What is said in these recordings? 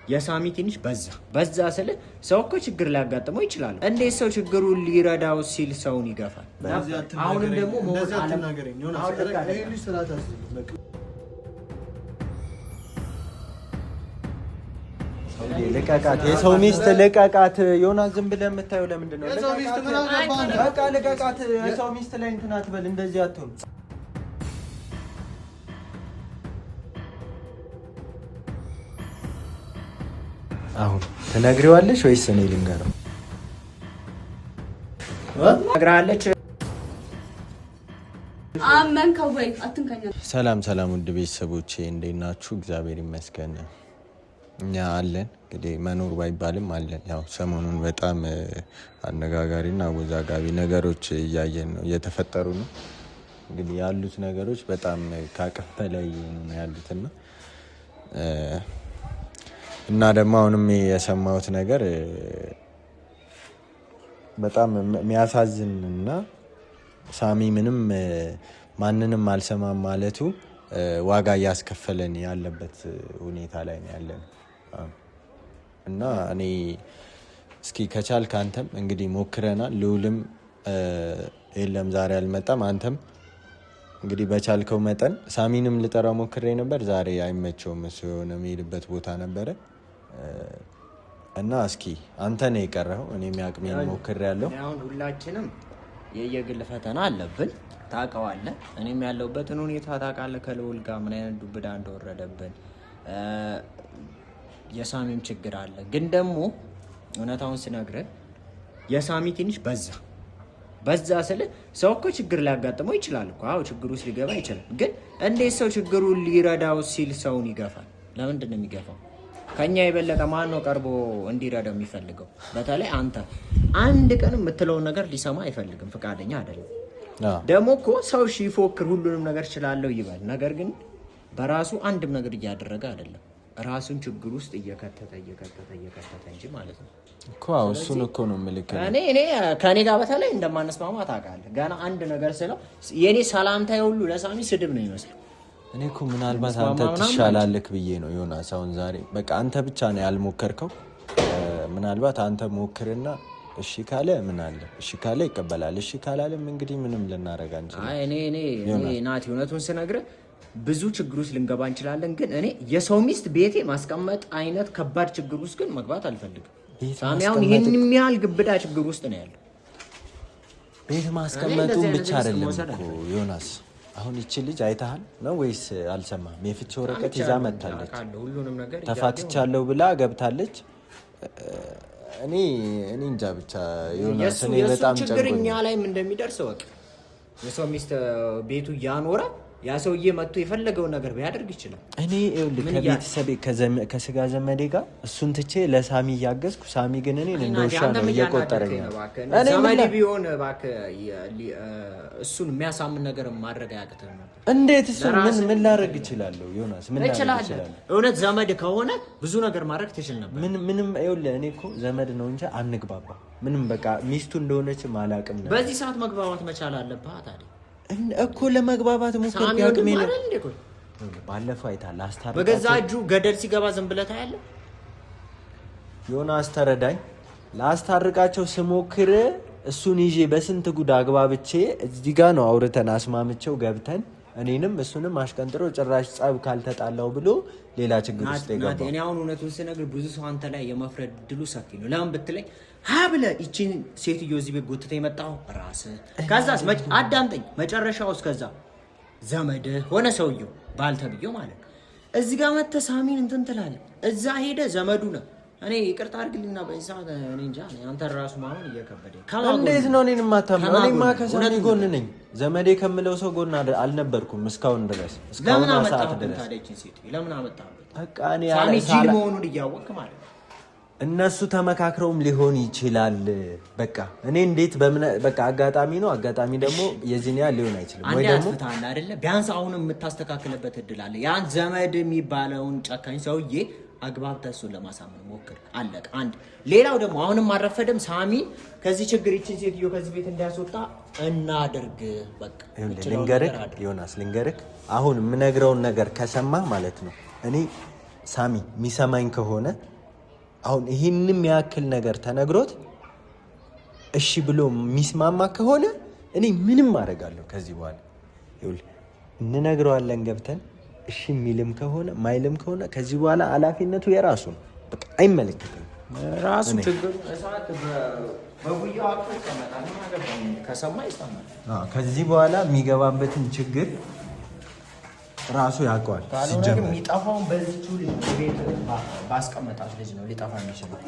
የሳሚ ትንሽ በዛ ስለ ሰው እኮ ችግር ሊያጋጥመው ይችላል። እንዴት ሰው ችግሩን ሊረዳው ሲል ሰውን ይገፋል? አሁንም ደግሞ ልቀቃት፣ የሰው ሚስት ልቀቃት። ዮናስ ዝም ብለህ የምታየው ለምንድን ነው? በቃ ልቀቃት። የሰው ሚስት ላይ እንትን አትበል፣ እንደዚህ አትሆን። አሁን ትነግሪዋለሽ ወይስ እኔ ልንገረው? ነግራለች። አመንከው ወይ? አትንከኛ። ሰላም ውድ ቤተሰቦቼ እንዴት ናችሁ? እግዚአብሔር ይመስገን እኛ አለን። እንግዲህ መኖር ባይባልም አለን። ያው ሰሞኑን በጣም አነጋጋሪና አወዛጋቢ ነገሮች እያየን ነው፣ እየተፈጠሩ ነው። እንግዲህ ያሉት ነገሮች በጣም ከአቅም በላይ ነው ያሉትና እና ደግሞ አሁንም የሰማሁት ነገር በጣም የሚያሳዝን እና ሳሚ ምንም ማንንም አልሰማም ማለቱ ዋጋ እያስከፈለን ያለበት ሁኔታ ላይ ነው ያለን እና እኔ እስኪ ከቻልክ አንተም እንግዲህ ሞክረናል። ልውልም የለም ዛሬ አልመጣም። አንተም እንግዲህ በቻልከው መጠን ሳሚንም ልጠራው ሞክሬ ነበር። ዛሬ አይመቸውም፣ እሱ የሆነ የሚሄድበት ቦታ ነበረ እና እስኪ አንተ ነው የቀረው። እኔም ያቅሜን ሞክሬያለሁ። አሁን ሁላችንም የየግል ፈተና አለብን፣ ታውቀዋለህ። እኔም ያለሁበትን ሁኔታ ታውቃለህ። ከልውል ጋር ምን አይነት ዱብዳ እንደወረደብን የሳሚም ችግር አለ። ግን ደግሞ እውነታውን ስነግርህ የሳሚ ትንሽ በዛ ስለ ሰው እኮ ችግር ሊያጋጥመው ይችላል እኮ። አዎ ችግር ውስጥ ሊገባ ይችላል። ግን እንዴት ሰው ችግሩን ሊረዳው ሲል ሰውን ይገፋል? ለምንድን ነው የሚገፋው? ከኛ የበለጠ ማን ነው ቀርቦ እንዲረዳው የሚፈልገው? በተለይ አንተ አንድ ቀን የምትለውን ነገር ሊሰማ አይፈልግም፣ ፈቃደኛ አይደለም። ደግሞ እኮ ሰው ይፎክር ሁሉንም ነገር እችላለሁ ይበል፣ ነገር ግን በራሱ አንድም ነገር እያደረገ አይደለም። ራሱን ችግር ውስጥ እየከተተ እንጂ ማለት ነው እኮ። እሱን እኮ ነው የምልህ። እኔ ከኔ ጋር በተለይ እንደማነስማማ ታውቃለህ። ገና አንድ ነገር ስለው የኔ ሰላምታ ሁሉ ለሳሚ ስድብ ነው ይመስል። እኔ እኮ ምናልባት አንተ ትሻላለህ ብዬ ነው ዮናስ። አሁን ዛሬ በቃ አንተ ብቻ ነው ያልሞከርከው። ምናልባት አንተ ሞክርና እሺ ካለ ምን አለ፣ እሺ ካለ ይቀበላል፣ እሺ ካላለም እንግዲህ ምንም ልናረጋ እንችላለን። አይ እኔ ናቲ እውነቱን ስነግርህ ብዙ ችግር ውስጥ ልንገባ እንችላለን። ግን እኔ የሰው ሚስት ቤቴ ማስቀመጥ አይነት ከባድ ችግር ውስጥ ግን መግባት አልፈልግም። ሳሚ አሁን ይህን የሚያህል ግብዳ ችግር ውስጥ ነው ያለው። ቤት ማስቀመጡን ብቻ አይደለም እኮ ዮናስ። አሁን ይቺ ልጅ አይተሃል ነው ወይስ አልሰማህም? የፍቺ ወረቀት ይዛ መጥታለች። ተፋትቻለሁ ብላ ገብታለች። እኔ እንጃ ብቻ ዮናስ፣ እኔ በጣም ችግርኛ ላይም እንደሚደርስ ወቅ የሰው ሚስት ቤቱ እያኖረ ያ ሰውዬ መጥቶ የፈለገውን ነገር ቢያደርግ ይችላል። እኔ ከቤተሰቤ ከስጋ ዘመዴ ጋር እሱን ትቼ ለሳሚ እያገዝኩ፣ ሳሚ ግን እኔን እንደውሻ ነው እየቆጠረኝ። ዘመዴ ቢሆን እባክህ እሱን የሚያሳምን ነገር ማድረግ አያቅትም ነበር። እንዴት? እሱን ምን ላደርግ እችላለሁ ዮናስ? ምን ላደርግ እችላለሁ? እውነት ዘመድ ከሆነ ብዙ ነገር ማድረግ ትችል ነበር። ምንም ይኸውልህ፣ እኔ እኮ ዘመድ ነው እንጂ አንግባባ። ምንም በቃ ሚስቱ እንደሆነች አላውቅም ነበር። በዚህ ሰዓት መግባባት መቻል አለብህ ታዲያ እኮ። ለመግባባት ሞክር ያቅሜ ነው። ባለፈው አይታል አስታርቃቸው፣ በገዛ እጁ ገደል ሲገባ ዝም ብለህ ታያለህ። ዮናስ ተረዳኝ። ላስታርቃቸው ስሞክር እሱን ይዤ በስንት ጉድ አግባብቼ እዚህ ጋር ነው አውርተን አስማምቼው ገብተን እኔንም እሱንም አሽቀንጥሮ ጭራሽ ጸብ ካልተጣላው ብሎ ሌላ ችግር ውስጥ ይገባል። እኔ አሁን እውነቱን ስነግር ብዙ ሰው አንተ ላይ የመፍረድ ድሉ ሰፊ ነው። ለምን ብትለኝ ብለህ ይቺን ሴትዮ እዚህ ቤት ጎትተህ የመጣው ራስህ፣ ከዛስ አዳምጠኝ፣ መጨረሻው እስከዛ ዘመድህ ሆነ ሰውየው ባልተብየው ማለት ነው። እዚህ ጋር መተህ ሳሚን እንትን ትላለህ፣ እዛ ሄደህ ዘመዱ ነው። እኔ ይቅርታ አድርግልኝና በዚህ ሰዓት እኔ እንጃ አንተን ራሱ ማመን እየከበደኝ። እንዴት ነው እኔን የማታምነው? እኔማ ከሳሚ ጎን ነኝ። ዘመዴ ከምለው ሰው ጎን አልነበርኩም እስካሁን ድረስ። ለምን አመጣህብን ታዲያ ይቺን ሴትዮ? ለምን አመጣህብን? በቃ እኔ ሳሚ ጅል መሆኑን እያወቅህ ማለት ነው። እነሱ ተመካክረውም ሊሆን ይችላል። በቃ እኔ እንዴት በቃ አጋጣሚ ነው። አጋጣሚ ደግሞ የዚህን ያህል ሊሆን አይችልም። ወይ ደግሞ አጥፍተሃል አይደለ? ቢያንስ አሁንም የምታስተካክልበት እድል አለ። ያን ዘመድ የሚባለውን ጨካኝ ሰውዬ አግባብተህ እሱን ለማሳመን ሞክር። አለቀ። አንድ ሌላው ደግሞ አሁንም አልረፈደም። ሳሚ ከዚህ ችግር ይችን ሴትዮ ከዚህ ቤት እንዲያስወጣ እናድርግ። በቃ ልንገርህ ዮናስ፣ ልንገርህ አሁን የምነግረውን ነገር ከሰማህ ማለት ነው። እኔ ሳሚ የሚሰማኝ ከሆነ አሁን ይህንም ያክል ነገር ተነግሮት እሺ ብሎ የሚስማማ ከሆነ እኔ ምንም አደርጋለሁ ከዚህ በኋላ ይኸውልህ እንነግረዋለን ገብተን እሺ የሚልም ከሆነ ማይልም ከሆነ ከዚህ በኋላ ኃላፊነቱ የራሱ ነው። በቃ አይመለከትም ራሱ ችግሩ እሳት በጉያው አጥቶ ይቀመጣል። ከሰማ ይሰማል። ከዚህ በኋላ የሚገባበትን ችግር ራሱ ያውቀዋል። ሲጀምር የሚጠፋውን በዚህች ልጅ ቤት ባስቀመጣት ልጅ ነው ሊጠፋ የሚችለው።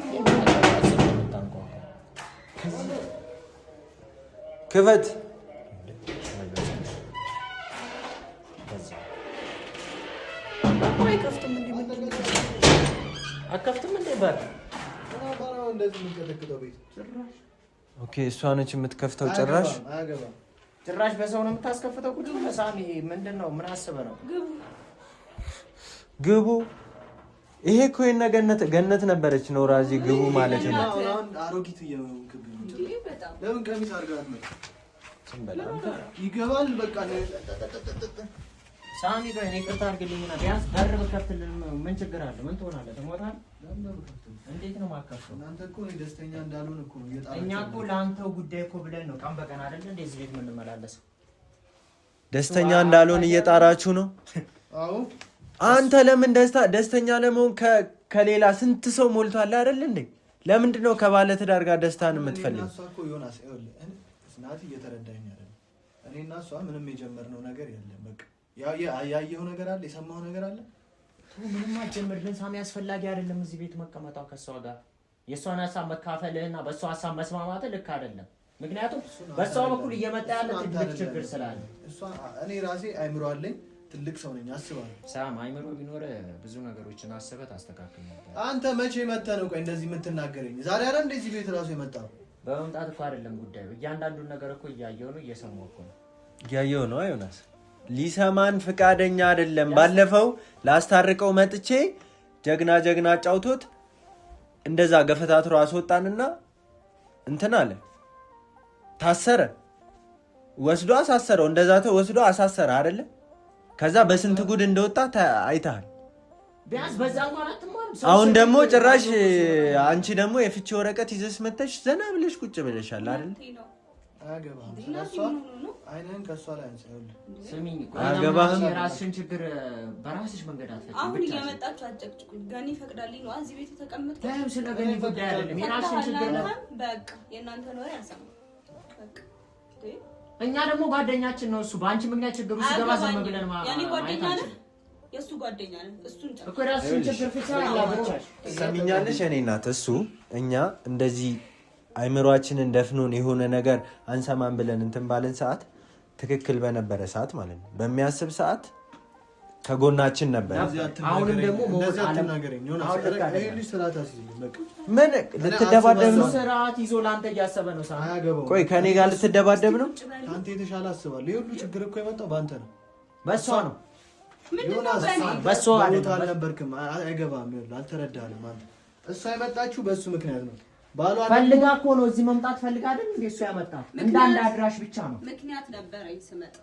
ክፈት አከፍትም እንዴ በር ኦኬ እሷ ነች የምትከፍተው። ጭራሽ በሰው ነው የምታስከፍተው። ቁጭ ሳሚ ምንድን ነው? ምን አስበህ ነው? ግቡ። ይሄ እኮ የእነ ገነት ነበረች ነው ራዚ ግቡ ማለት ነው። አሮጊት ለምን ቀሚስ አድርጋት ነው ይገባል። በቃ ሳሚ ጋር እኔ ቅርታ አድርግልኝና ቢያንስ በር ብከፍትልን ምን ችግር አለ? ምን ትሆናለህ? ትሞታለህ። እንዴት ነው ማከፍተው? እናንተ እኮ ደስተኛ እንዳልሆን እኮ ነው እየጣራችሁ። እኛ እኮ ለአንተው ጉዳይ እኮ ብለን ነው ቀን በቀን አይደል እንዴ እዚህ ቤት የምንመላለሰው። ደስተኛ እንዳልሆን እየጣራችሁ ነው። አዎ አንተ ለምን ደስተኛ ለመሆን ከሌላ ስንት ሰው ሞልቷል አይደል እንዴ? ለምንድን ነው ከባለ ትዳር ጋር ደስታን የምትፈልገው? እሷ እኮ ዮናስ ይኸውልህ ናቲ እየተረዳኝ አይደል? እኔና እሷ ምንም የጀመርነው ነገር የለም። በቃ ያየኸው ነገር አለ፣ የሰማኸው ነገር አለ። ምንም አልጀመርንም ሳሚ። አስፈላጊ አይደለም እዚህ ቤት መቀመጣው ከሷ ጋር። የሷን ሀሳብ መካፈልህና በሷ ሀሳብ መስማማት ልክ አይደለም። ምክንያቱም በሷ በኩል እየመጣ ያለ ትልቅ ችግር ስላለ እኔ ራሴ አይምሮ አለኝ፣ ትልቅ ሰው ነኝ አስባለሁ። ሳም አይምሮ ቢኖር ብዙ ነገሮችን አስበህ ታስተካክል ነበር። አንተ መቼ መተህ ነው ቆይ እንደዚህ የምትናገረኝ? ዛሬ አይደል እንደዚህ ቤት ራሱ የመጣው? በመምጣት እኮ አይደለም ጉዳዩ። እያንዳንዱን ነገር እኮ እያየሁ ነው፣ እየሰማሁ እኮ ነው። እያየሁ ነው ዮናስ ሊሰማን ፍቃደኛ አይደለም። ባለፈው ላስታርቀው መጥቼ ጀግና አጫውቶት እንደዛ ገፈታትሮ አስወጣንና እንትን አለ ታሰረ። ወስዶ አሳሰረው። እንደዛ ወስዶ አሳሰረ አይደለ? ከዛ በስንት ጉድ እንደወጣ አይተሃል። ቢያንስ በዛ እንኳን አትማርም። አሁን ደግሞ ጭራሽ አንቺ ደግሞ የፍቺ ወረቀት ይዘሽ መተሽ ዘና ብለሽ ቁጭ ብለሻል አይደል? አያገባህም። አይነን ከሷ ላይ አንሳውልህ። ስሚኝ አያገባህም። የራስሽን ችግር በራስሽ መንገድ አትፈጭ። አሁን እየመጣችሁ አጨቅጭቁኝ። ገኒ ፈቅዳልኝ ነው እዚህ ቤት የተቀመጥኩት። ታም ስለ ገኒ ጉዳይ አይደለም። የራስሽን ችግር ነው። በቃ የእናንተ ነው ያልሰማ። በቃ እኛ ደግሞ ጓደኛችን ነው እሱ። በአንቺ ምክንያት ችግር ውስጥ ገባ ዝም ብለን ያኔ ጓደኛ ነህ፣ የእሱ ጓደኛ ነህ። እሱን እኮ የራስሽን ችግር ፍቻ ያላብቻሽ ሰሚኛለሽ። እኔ እናት እሱ እኛ እንደዚህ አይምሯችንን ደፍኖን የሆነ ነገር አንሰማን ብለን እንትን ባለን ሰዓት ትክክል በነበረ ሰዓት ማለት ነው በሚያስብ ሰዓት ከጎናችን ነበር። አሁንም ደግሞ ምን ልትደባደብ ነው? ስርዓት ይዞ ለአንተ እያሰበ ነው። ቆይ ከኔ ጋር ልትደባደብ ነው? አንተ የተሻለ አስባለሁ። ይሄ ሁሉ ችግር እኮ የመጣው በአንተ ነው። በሷ ነው። በሷ አልነበርክም። አይገባም። አልተረዳህም አንተ። እሷ የመጣችሁ በሱ ምክንያት ነው። ፈልጋ እኮ ነው እዚህ መምጣት ፈልጋ አይደል እንዴ? እሱ ያመጣት እንዳንድ አድራሽ ብቻ ነው። ምክንያት ነበረኝ ስመጣ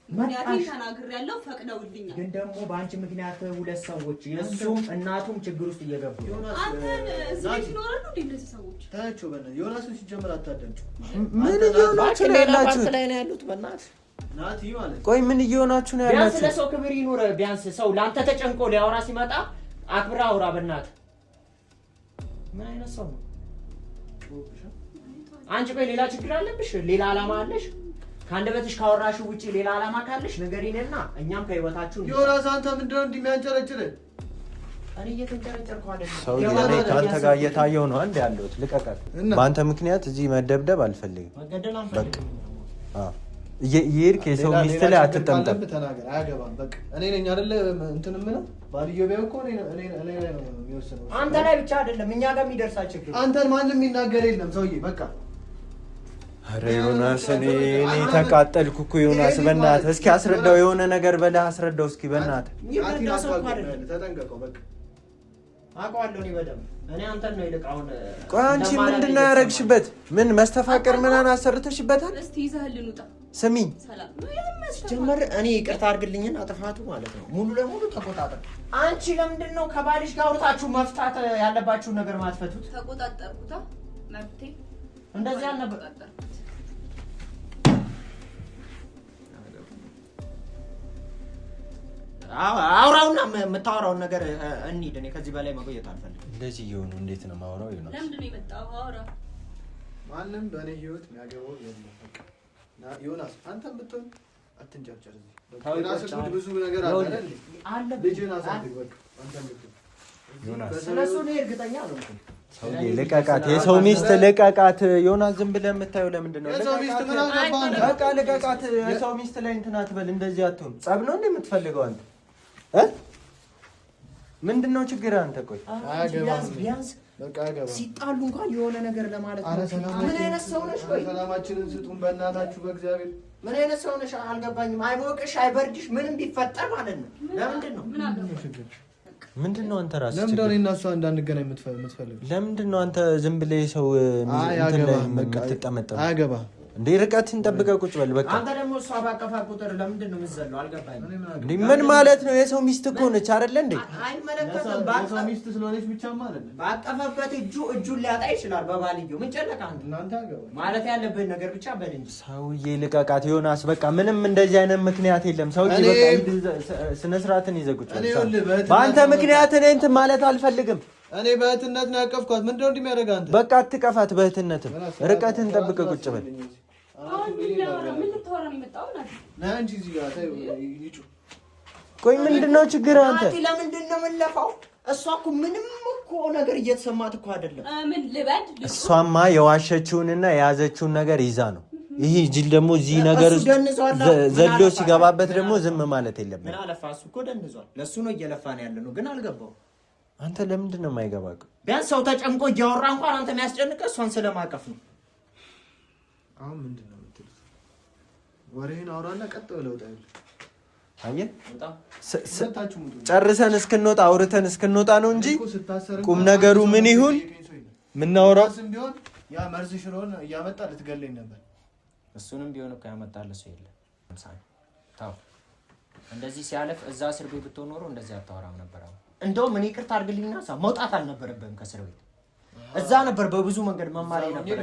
ምክንያቱም ተናግሬያለሁ፣ ፈቅደውልኛል። ግን ደግሞ በአንቺ ምክንያት ሁለት ሰዎች የእሱም እናቱም ችግር ውስጥ እየገቡ ነው። አንተን እዚህ ቤት ይኖራሉ እንዴ እነዚህ ሰዎች? ታያቸው በእናትህ ዮናስን ሲጀምር አታደምጪ። ምን እየሆናችሁ ነው ያላችሁት? ላይ ነው ያሉት በእናትህ ናቲ ማለት ቆይ ምን እየሆናችሁ ነው ያላችሁት? ቢያንስ ለሰው ክብር ይኑር። ቢያንስ ሰው ለአንተ ተጨንቆ ሊያወራ ሲመጣ አክብራ አውራ በእናትህ። ምን አይነት ሰው ነው አንቺ? ቆይ ሌላ ችግር አለብሽ? ሌላ ዓላማ አለሽ? ከአንደበትሽ ካወራሽ ውጪ ሌላ ዓላማ ካለሽ ንገሪንና እኛም ከህይወታችሁ ዮናስ አንተ ምንድነው እንደሚያንጨረጭርህ? እኔ እየተንጨረጨርኩ አይደለም። ሰው እኔ ካንተ ጋር እየታየው ነው አንድ ያለሁት። ልቀቀት። በአንተ ምክንያት እዚህ መደብደብ አልፈልግም። መገደል አንፈልግም። እየሄድክ የሰው ሚስት ላይ አትጠምጠም። ተናገር። አያገባም። በቃ እኔ ነኝ አይደለ እንትን የምለው ባልየው ቢያው እኮ እኔ ላይ ነው የሚወስነው። አንተ ላይ ብቻ አይደለም እኛ ጋር የሚደርሳ ችግር። አንተን ማንም የሚናገር የለም ሰውዬ። በቃ አረ ዮናስ እኔ ተቃጠልኩ እኮ ዮናስ፣ በእናትህ እስኪ አስረዳው። የሆነ ነገር በለህ አስረዳው እስኪ በእናትህ። ተጠንቀቀው። በቃ አውቀዋለሁ እኔ በደምብ። እኔ አንተን ነው ይልቅ አሁን ቆይ አንቺ ምንድን ነው ያደረግሽበት? ምን መስተፋቅር ምናምን አሰርተሽበታል? እስቲ ይዘህልን ውጣ። ስሚኝ ጀመር እኔ ይቅርታ አድርግልኝና ጥፋቱ ማለት ነው ሙሉ ለሙሉ ተቆጣጠር። አንቺ ለምንድን ነው ከባልሽ ጋር አውርታችሁ መፍታት ያለባችሁን ነገር ማትፈቱት? ተቆጣጠርኩታ መብቴ እንደዚህ አልነበር። አውራውና የምታወራውን ነገር እንሂድ። እኔ ከዚህ በላይ መቆየት አልፈልግም። እንደዚህ እየሆኑ እንዴት ነው ማውራው? ይሆናል ለምንድን ነው የመጣው? አውራ። ማንም በእኔ ህይወት የሚያገባው የለም። ዮናስ አንተም ብትሆን አትንጨርጨር። ብዙ ነገር አለ። ልጅህን አሳድግ። በቃ አንተም ብትሆን ስለሱ እኔ እርግጠኛ አልሆንኩም። ሰውዬ ልቀቃት፣ የሰው ሚስት ልቀቃት። ዮናስ ዝም ብለህ የምታየው ለምንድን ነው? የሰው ሚስት ምን አገባህ? በቃ ልቀቃት። የሰው ሚስት ላይ እንትን አትበል። እንደዚህ አትሆን። ጸብ ነው እንደ የምትፈልገው አንተ ምንድን ነው ችግር? አንተ ቆይ ቢያንስ ሲጣሉ እንኳን የሆነ ነገር ለማለት ነው። ምን አይነት ሰው ነሽ? ቆይ ሰላማችንን ስጡን በእናታችሁ በእግዚአብሔር። ምን አይነት ሰው ነሽ? አልገባኝም። አይሞቅሽ አይበርድሽ ምንም ቢፈጠር ማለት ነው። ለምንድን ነው ምንድን ነው አንተ ራስህ ለምንድን ነው እና እሷ እንዳንገናኝ የምትፈልገው? ለምንድን ነው አንተ ዝም ብለህ ሰው እንትን ላይ የምትጠመጠመው? አያገባህም እንዴ ርቀትን ጠብቀህ ቁጭ በል በቃ። አንተ ደግሞ እሷ ባቀፋ ቁጥር ለምንድን ነው የምትዘለው? አልገባኝም። እንዴ ምን ማለት ነው? የሰው ሚስት እኮ ነች አይደለ እንዴ? አይመለከትም። የሰው ሚስት ስለሆነች ብቻ ማለት ነው። ባቀፈበት እጁን ሊያጣ ይችላል በባልየው። ምን ጨነቀ አንተ? እናንተ አገባኝ ማለት ያለብን ነገር ብቻ በል እንጂ። ሰውዬ ልቀቃት ዮናስ። በቃ ምንም እንደዚህ አይነት ምክንያት የለም። ሰውዬ በቃ ስነ ስርዓትን ይዘህ ቁጭ በል። በአንተ ምክንያት እኔ እንትን ማለት አልፈልግም። እኔ በእህትነት ነው ያቀፍኳት። ምንድነው እንደሚያደርግ አንተ? በቃ አትቀፋት። በእህትነትም ርቀትን ጠብቀህ ቁጭ በል። ቆይ ምንድነው ችግር አንተ? ለምንድን ነው የምንለፋው? እሷ እኮ ምንም እኮ ነገር እየተሰማት እኮ አይደለም። ምን ልበድ? እሷማ የዋሸችውንና የያዘችውን ነገር ይዛ ነው። ይሄ ጅል ደግሞ እዚህ ነገር ውስጥ ዘሎ ሲገባበት ደግሞ ዝም ማለት የለብንም። ምን አለፋ እሱ እኮ ደንዟል። ለሱ ነው እየለፋን ያለ ነው፣ ግን አልገባው። አንተ ለምንድን ነው የማይገባው? ቢያንስ ሰው ተጨምቆ እያወራ እንኳን አንተ የሚያስጨንቀህ እሷን ስለማቀፍ ነው። አሁን ምንድን ነው የምትሉት? ወሬህን አውራና ቀጥ ብለው ወጣ። አየህ ጨርሰን እስክንወጣ አውርተን እስክንወጣ ነው እንጂ ቁም ነገሩ ምን ይሁን ምናወራው ቢሆን ያ መርዝ ሽሮን እያመጣ ልትገለኝ ነበር። እሱንም ቢሆን እኮ ያመጣልህ ሰው የለም። ታው እንደዚህ ሲያለፍ እዛ እስር ቤት ብትሆን ኖሮ እንደዚህ አታወራም ነበር። እንደውም እኔ ይቅርታ አድርግልኝና መውጣት አልነበረብህም ከእስር ቤት። እዛ ነበር በብዙ መንገድ መማር ነበር።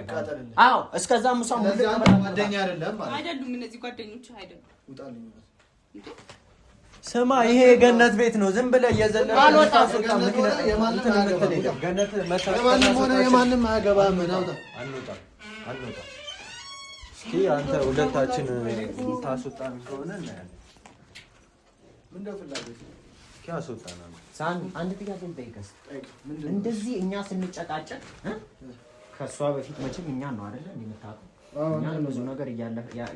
አዎ እስከዛም ሙሳ ጓደኛ አይደለም ማለት አይደሉም። እነዚህ ጓደኞች አይደሉም። ውጣልኝ። ስማ ይሄ የገነት ቤት ነው። ዝም ብለህ እየዘለለ አልወጣም። የማንም አያገባም። አንወጣም። እስኪ አንተ ሁለታችን ታስወጣን ከሆነ እናያለን። ምንድነው ፍላጎት? ካስወጣና ሳን አንድ ጥያቄ ልጠይቅህ። እንደዚህ እኛ ስንጨቃጨቅ ከሷ በፊት መቼም እኛ ነው አይደለ እንደምታውቀው እኛ ብዙ ነገር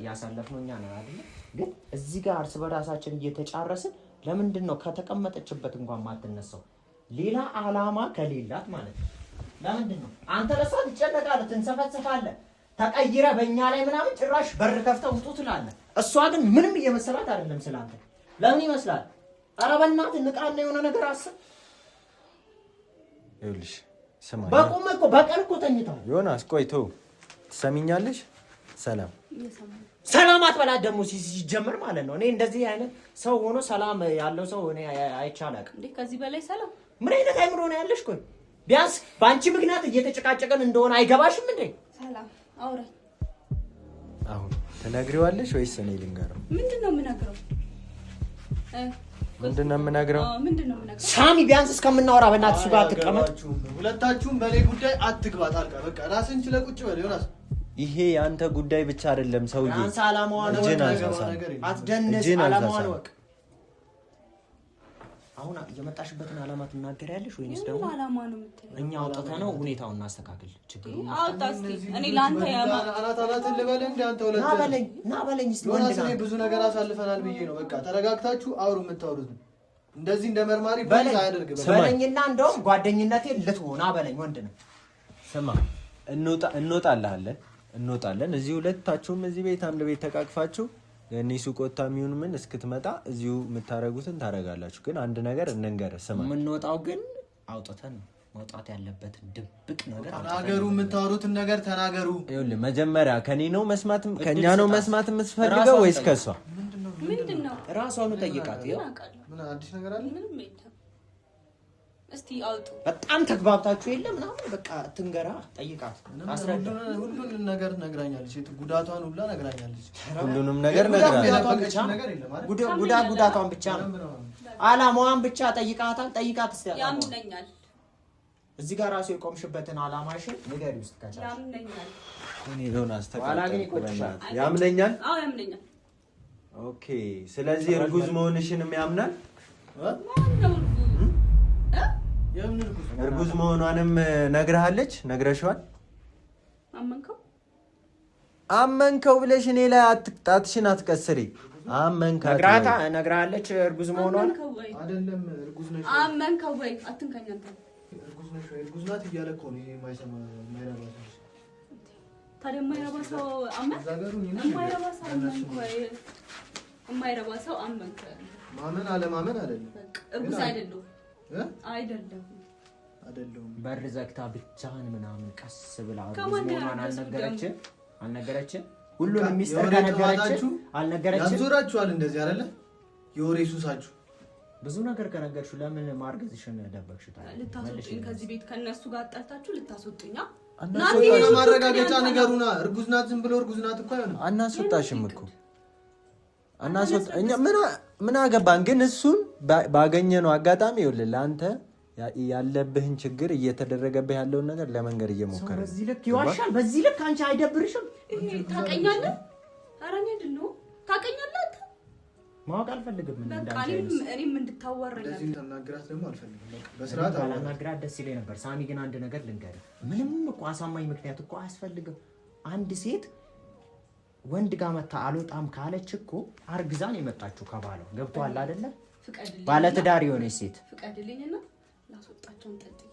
ያሳለፍነው እኛ ነው አይደለ? ግን እዚህ ጋር እርስ በራሳችን እየተጫረስን ለምንድን ነው ከተቀመጠችበት እንኳን ማትነሳው? ሌላ አላማ ከሌላት ማለት ነው። ለምንድን ነው አንተ ለሷ ትጨነቃለህ፣ ትንሰፈሰፋለህ፣ ተቀይረ በእኛ ላይ ምናምን ጭራሽ በር ከፍተህ ውጡ ትላለህ። እሷ ግን ምንም እየመሰላት አይደለም ስላንተ። ለምን ይመስላል? ኧረ በእናትህ ንቃና የሆነ ነገር አስብ። ይኸውልሽ ስማ፣ በቁም እኮ በቀን እኮ ተኝተው ዮናስ ቆይ ተው። ትሰሚኛለሽ? ሰላም አትበላት ደግሞ ሲጀምር ማለት ነው። እኔ እንደዚህ አይነት ሰው ሆኖ ሰላም ያለው ሰው እኔ አይቻላል እንዴ? ከዚህ በላይ ሰላም ምን አይነት አይምሮ ነው ያለሽ? ቆይ ቢያንስ በአንቺ ምክንያት እየተጨቃጨቀን እንደሆነ አይገባሽም እንዴ? ሰላም አውራኝ። አሁን ትነግሪዋለሽ ወይስ እኔ ልንገረው? ምንድነው የምነግረው? ምንድነው የምነግረው? ሳሚ ቢያንስ እስከምናወራ በእናትሽ ጋር አትቀመጥ። ሁለታችሁም በኔ ጉዳይ አትግባ ጣልቃ። በቃ ራስን ችለህ ቁጭ በል ዮናስ። ይሄ ያንተ ጉዳይ ብቻ አይደለም ሰውዬ። አንተ አላማዋን አትደንስ፣ አላማዋን ወቅ። አሁን የመጣሽበትን አላማ ትናገሪያለሽ ወይስ ደግሞ አላማ ነው የምትለው? እኛ አውጥተህ ነው ሁኔታውን እናስተካክል። ችግሩ አውጣ እስኪ። እኔ ላንተ አናት ልበል እንደ አንተ ሁለት ና በለኝ እስኪ። ዮናስ እኔ ብዙ ነገር አሳልፈናል ብዬ ነው። በቃ ተረጋግታችሁ አውሩ። የምታወሩት እንደዚህ እንደ መርማሪ ባይ አያደርግም። በለኝና እንደውም ጓደኝነቴን ልትሆና በለኝ። ወንድ ነው። ስማ እንወጣለን። እዚህ ሁለታችሁም እዚህ ቤት አንድ ቤት ተቃቅፋችሁ የኔ ሱቆታ የሚሆን ምን እስክትመጣ እዚሁ የምታረጉትን ታረጋላችሁ። ግን አንድ ነገር እንንገርህ። ስማ የምንወጣው ግን አውጥተን ነው መውጣት ያለበትን ድብቅ ነገር ተናገሩ። የምታወሩትን ነገር ተናገሩ። ይኸውልህ መጀመሪያ ከኔ ነው መስማት ከኛ ነው መስማት የምትፈልገው ወይስ ከሷ? ምንድነው ምንድነው? ራሷን ጠይቃት። ይኸው ምን አዲስ ነገር አለ? ምንም የለም። እስቲ አውጡ። በጣም ተግባብታችሁ የለ ምናምን በቃ ትንገራ ጠይቃት። አስረዳ። ሁሉንም ነገር ነግራኛለች። ጉዳቷን ሁላ ነግራኛለች። ሁሉንም ነገር ነግራኛለች። ጉዳቷን ብቻ ነው አላማዋን ብቻ ጠይቃታል። ጠይቃት እስቲ ያምነኛል። እዚህ ጋር ራሱ የቆምሽበትን አላማሽን ንገሪው እስቲ ካቻ ያምነኛል። እኔ ሎና አስተካክላለሁ። ያምነኛል? አዎ ያምነኛል። ኦኬ። ስለዚህ እርጉዝ መሆንሽንም ያምናል? እርጉዝ መሆኗንም ነግረሃለች? ነግረሽዋል? አመንከው ብለሽ እኔ ላይ አትጣትሽን አትቀስሪ። አመንካት ነግራለች እርጉዝ መሆኗን አይደለም። እርጉዝ ነሽ አመንከው ወይ? አትንከኝ አንተ። እርጉዝ ነሽ ወይ? እርጉዝ ናት እያለ እኮ ነው የማይሰማ የማይረባ ሰው። ታዲያ የማይረባ ሰው የማይረባ ሰው አመንከ። ማመን አለማመን አይደለም። እርጉዝ አይደለም አይደለም። በር ዘግታ ብቻህን ምናምን ቀስ ብላ መሆኗን አልነገረችን? ሁሉንም ሚስጥር ከነገረችን አልነገረችን? ያዞራችኋል እንደዚህ አይደለ? የወሬ ሱሳችሁ ብዙ ነገር ከነገርሽው ለምን ማርገዝሽን ደበቅሽው? ልታስወጡኝ ከዚህ ቤት ከነሱ ጋር አጣልታችሁ ልታስወጡኛ? ማረጋገጫ ነገሩና እርጉዝ ናት። ዝም ብሎ እርጉዝ ናት እኮ አይሆንም። አናስወጣሽም እኮ እኛ ምን አገባን? ግን እሱን ባገኘነው አጋጣሚ ይኸውልህ ለአንተ ያለብህን ችግር እየተደረገብህ ያለውን ነገር ለመንገር እየሞከረ በዚህ ልክ ይዋሻል። በዚህ ልክ አንቺ አይደብርሽም? ታውቀኛለህ? ኧረ እኔ አይደለሁም። ታውቀኛለህ አንተ? ማወቅ አልፈልግም። እኔም እንድታዋራኝ ተናግራት ደግሞ አልፈልግም። በቃ በስርዓት አላናግራት ደስ ይለኝ ነበር። ሳሚ ግን አንድ ነገር ልንገርህ፣ ምንም እኮ አሳማኝ ምክንያት እኮ አያስፈልግም። አንድ ሴት ወንድ ጋር መታ አልወጣም ካለች እኮ አርግዛን የመጣችሁ ከባሏ ገብቶሃል አይደለ? ባለትዳር የሆነች ሴት ፍቀድልኝና ላስወጣቸውን ጠጥይ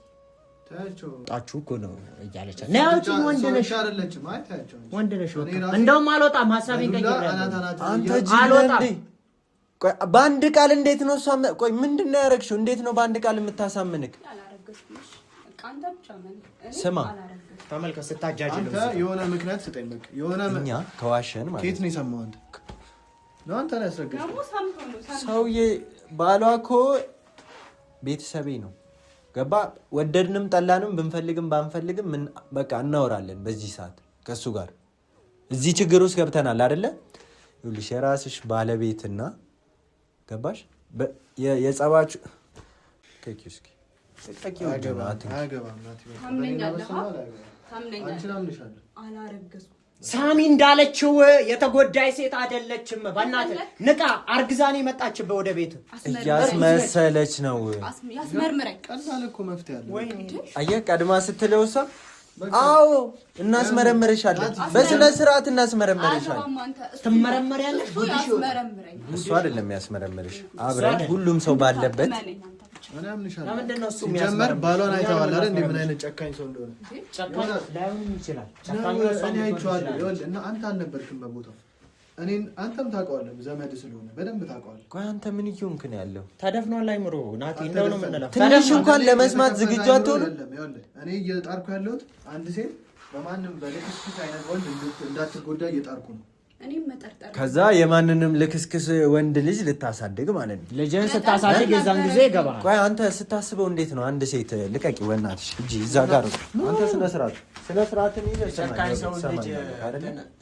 ታያቸው ጣችሁ እኮ ነው እያለች ነው። ያቺ ወንድ ነሽ አይደለችም? አይ ታያቸው ወንድ ነሽ። እንደውም አልወጣም ሐሳቤን ቀይሬያለሁ። አንተ ጅል ቆይ በአንድ ቃል እንዴት ነው እሷ? ቆይ ምንድነው ያደረግሽው? እንዴት ነው በአንድ ቃል የምታሳምንክ? ስማ ተመልከት፣ ስታጃጅ ነው። አንተ የሆነ ምክንያት ስጠኝ። በቃ የሆነ እኛ ከዋሸን ማለት ከየት ነው የሰማው? አንተ ነው አንተ ነው ያስረገዝከው? ሰውዬ ባሏ እኮ ቤተሰቤ ነው። ገባ? ወደድንም ጠላንም ብንፈልግም ባንፈልግም በቃ እናወራለን። በዚህ ሰዓት ከሱ ጋር እዚህ ችግር ውስጥ ገብተናል አይደለ? ይኸውልሽ የራስሽ ባለቤትና ገባሽ? የጸባችሁ ከኪስኪ ሳሚ እንዳለችው የተጎዳይ ሴት አይደለችም። በእናትህ ንቃ። አርግዛኔ መጣችበት ወደ ቤት እያስመሰለች ነው። ያስመርምረኝ። ቀላል እኮ መፍትሄ አለ። አየህ ቀድማ ስትለው እሷ አዎ እናስመረምርሻለን፣ በስነ ስርዓት እናስመረምርሻለን። ትመረመሪያለሽ። እሱ አይደለም ያስመረምርሽ፣ አብረን ሁሉም ሰው ባለበት ሲጀመር ባሏን አይተዋል አይደል? እንደ ምን አይነት ጨካኝ ሰው እንደሆነ ጨካኝ ላይሆን ይችላል። እኔ አይቼዋለሁ። ይኸውልህ እና አንተ አልነበርክም በቦታው። እኔን አንተም ታውቀዋለህ፣ ዘመድ ስለሆነ በደንብ ታውቀዋለህ። ቆይ አንተ ምን እየሆንክ ነው ያለው? ተደፍኗል አይምሮ ናቲ። እንደው ነው የምንለው። ትንሽ እንኳን ለመስማት ዝግጁ አትሆንም? ይኸውልህ እኔ እየጣርኩ ያለሁት አንድ ሴት በማንም በልክስክስ አይነት ወንድ እንዳትጎዳ እየጣርኩ ነው። ከዛ የማንንም ልክስክስ ወንድ ልጅ ልታሳድግ ማለት ነው። ልጅን ስታሳድግ የዛን ጊዜ ይገባል። ቆይ አንተ ስታስበው እንዴት ነው አንድ ሴት ልቀቂ በእናትሽ እጂ እዛ ጋር አንተ ስነ ስርዓትን ይዘሽ ጨካኝ ሰው ልጅ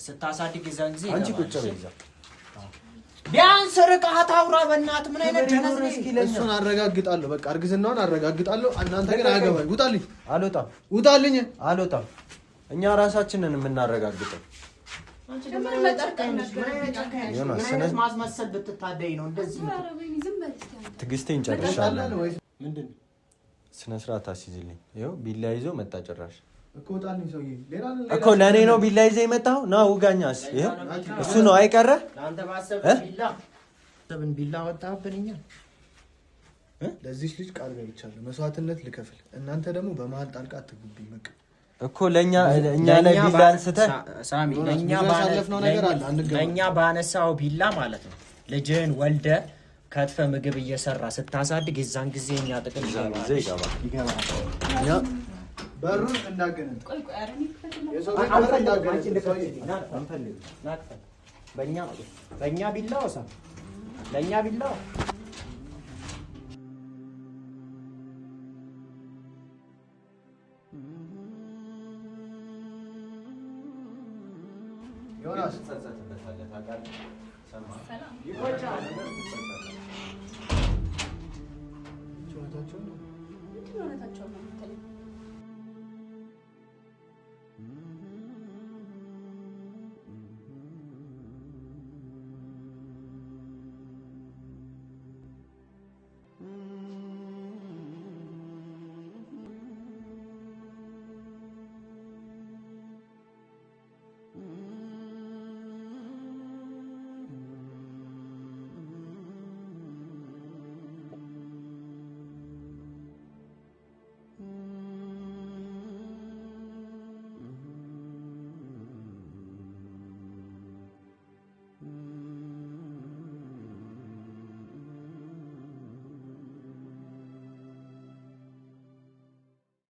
ስታሳድግ የዛን ጊዜ አንቺ ቁጭ በይ እዛ ቢያንስ ርቀሃት አውራ በእናትህ። ምን አይነት ጀነስ ነው? እሱን አረጋግጣለሁ። በቃ እርግዝናውን አረጋግጣለሁ። እናንተ ግን አያገባኝ። ውጣልኝ። አልወጣም። ውጣልኝ። አልወጣም። እኛ ራሳችንን የምናረጋግጠው ማስመሰል ብትታደይ ነው እንደዚህ። ትዕግስቴን ጨርሻለሁ። ስነ ስርዓት አስይዝልኝ። ይኸው ቢላ ይዞ መጣ። ጭራሽ እኮ ለእኔ ነው ቢላ ይዘህ የመጣኸው? ና ውጋኛስ። ይኸው እሱ ነው አይቀረህ። ቢላ ወጣብን። ለዚች ልጅ ቃል ገብቻለሁ መስዋዕትነት ልከፍል። እናንተ ደግሞ በመሀል ጣልቃ አትጉብኝ። በቃ እኮ ለኛ ላይ ቢላ አንስተህ ሳሚ ለኛ ባነሳው ቢላ ማለት ነው። ልጅህን ወልደ ከትፈ ምግብ እየሰራ ስታሳድግ የዛን ጊዜ እኛ ጥቅም ይገባል። በሩን እንዳገነን በእኛ ቢላ ወሳ ለእኛ ቢላው ዮናስ ትጸጸትበታለህ ታውቃለህ። ሰማህ? ይቆጫል። ምንድን ነው እውነታቸው ነው?